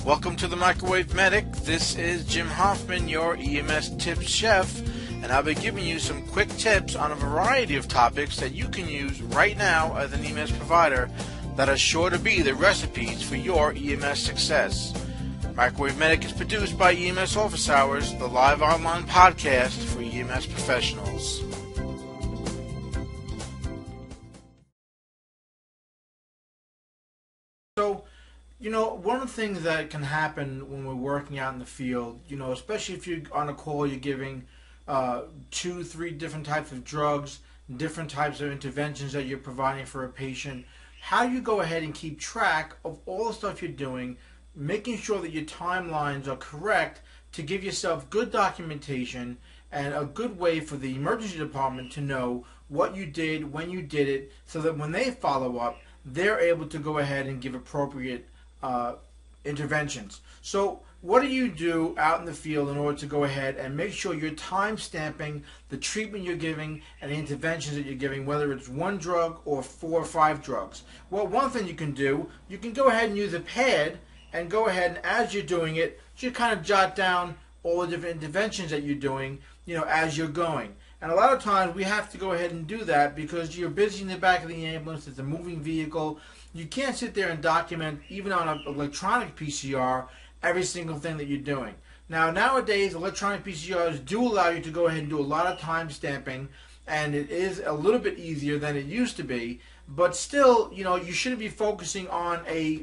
Welcome to the Microwave Medic. This is Jim Hoffman, your EMS tips chef, and I'll be giving you some quick tips on a variety of topics that you can use right now as an EMS provider that are sure to be the recipes for your EMS success. Microwave Medic is produced by EMS Office Hours, the live online podcast for EMS professionals. So, one of the things that can happen when we're working out in the field, especially if you're on a call, you're giving 2-3 different types of drugs, different types of interventions that you're providing for a patient. How do you go ahead and keep track of all the stuff you're doing, making sure that your timelines are correct to give yourself good documentation and a good way for the emergency department to know what you did, when you did it, so that when they follow up, they're able to go ahead and give appropriate interventions. So what do you do out in the field in order to go ahead and make sure you're time stamping the treatment you're giving and the interventions that you're giving, whether it's one drug or 4 or 5 drugs? Well, one thing you can do, you can go ahead and use a pad and go ahead and as you're doing it, just kind of jot down all the different interventions that you're doing, as you're going. And a lot of times we have to go ahead and do that because you're busy in the back of the ambulance. It's a moving vehicle. You can't sit there and document, even on an electronic PCR, every single thing that you're doing. Now, nowadays, electronic PCRs do allow you to go ahead and do a lot of time stamping, and it is a little bit easier than it used to be. But still, you shouldn't be focusing on a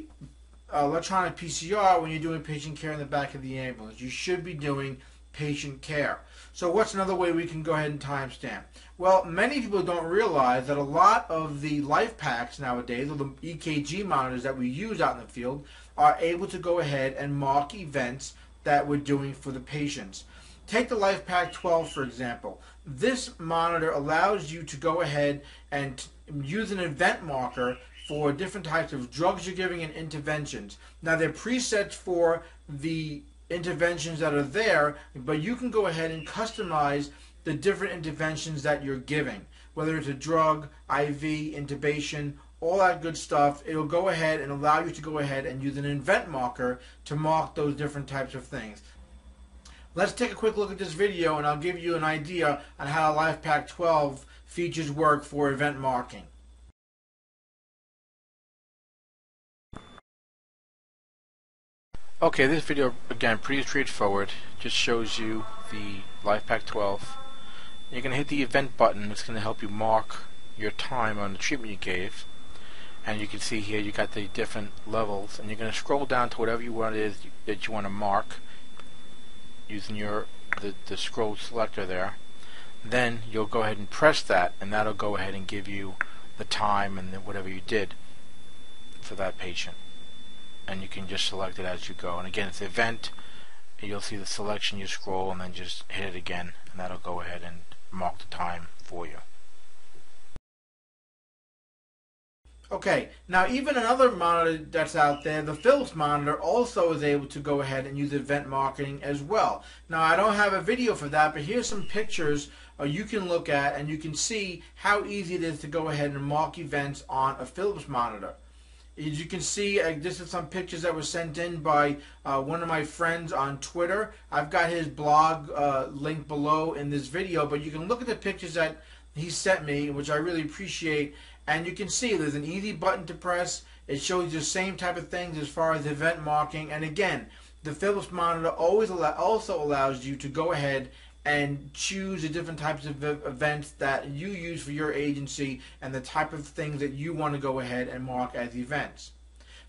electronic PCR when you're doing patient care in the back of the ambulance. You should be doing patient care. So what's another way we can go ahead and timestamp? Well, many people don't realize that a lot of the life packs nowadays, or the EKG monitors that we use out in the field, are able to go ahead and mark events that we're doing for the patients. Take the Life Pack 12, for example. This monitor allows you to go ahead and use an event marker for different types of drugs you're giving and interventions. Now, they're presets for the interventions that are there, but you can go ahead and customize the different interventions that you're giving, whether it's a drug, IV, intubation, all that good stuff. It'll go ahead and allow you to go ahead and use an event marker to mark those different types of things. Let's take a quick look at this video and I'll give you an idea on how LifePak 12 features work for event marking. Okay, this video, again, pretty straightforward. Just shows you the LifePak 12. You're going to hit the event button. It's going to help you mark your time on the treatment you gave. And you can see here you got the different levels. And you're going to scroll down to whatever you want it is that you want to mark using the scroll selector there. Then you'll go ahead and press that, and that'll go ahead and give you the time and whatever you did for that patient. And you can just select it as you go. And again, it's event. You'll see the selection. You scroll and then just hit it again, and that'll go ahead and mark the time for you. Okay, now even another monitor that's out there, the Philips monitor, also is able to go ahead and use event marking as well. Now, I don't have a video for that, but here's some pictures you can look at, and you can see how easy it is to go ahead and mark events on a Philips monitor. As you can see, this is some pictures that were sent in by one of my friends on Twitter. I've got his blog linked below in this video, but you can look at the pictures that he sent me, which I really appreciate, and you can see there's an easy button to press. It shows you the same type of things as far as event marking, and again, the Philips monitor also allows you to go ahead and choose the different types of events that you use for your agency and the type of things that you want to go ahead and mark as events.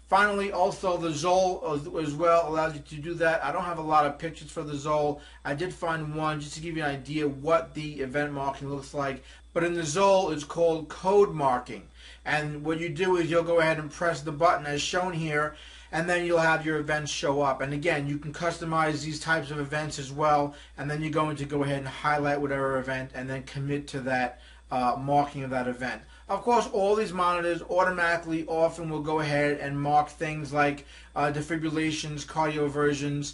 Finally, also the Zoll as well allows you to do that. I don't have a lot of pictures for the Zoll. I did find one just to give you an idea what the event marking looks like. But in the Zoll, it's called code marking. And what you do is you'll go ahead and press the button as shown here, and then you'll have your events show up. And again, you can customize these types of events as well, and then you're going to go ahead and highlight whatever event and then commit to that marking of that event. Of course, all these monitors automatically often will go ahead and mark things like defibrillations, cardioversions,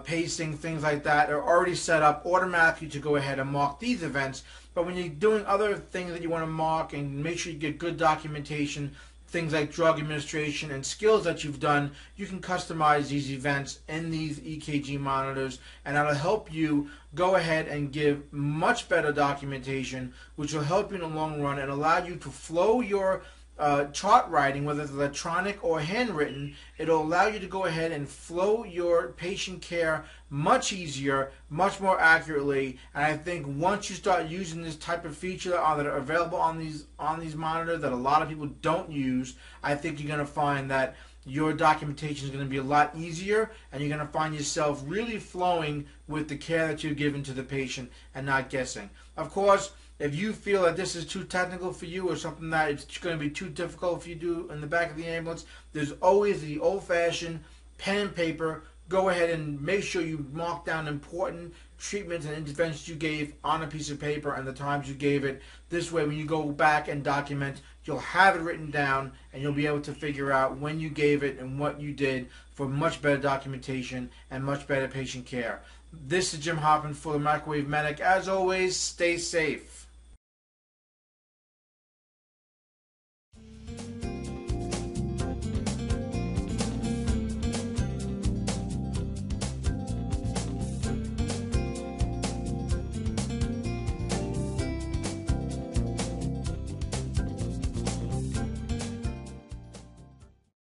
pacing, things like that are already set up automatically to go ahead and mark these events. But when you're doing other things that you want to mark and make sure you get good documentation, things like drug administration and skills that you've done, you can customize these events in these EKG monitors, and that'll help you go ahead and give much better documentation, which will help you in the long run and allow you to flow your chart writing, whether it's electronic or handwritten. It'll allow you to go ahead and flow your patient care much easier, much more accurately. And I think once you start using this type of feature that are available on these monitors that a lot of people don't use, I think you're going to find that your documentation is going to be a lot easier, and you're going to find yourself really flowing with the care that you're giving to the patient and not guessing. Of course, if you feel that this is too technical for you or something that it's going to be too difficult for you to do in the back of the ambulance, there's always the old-fashioned pen and paper. Go ahead and make sure you mark down important treatments and interventions you gave on a piece of paper and the times you gave it. This way, when you go back and document, you'll have it written down and you'll be able to figure out when you gave it and what you did for much better documentation and much better patient care. This is Jim Hoppin for the Microwave Medic. As always, stay safe.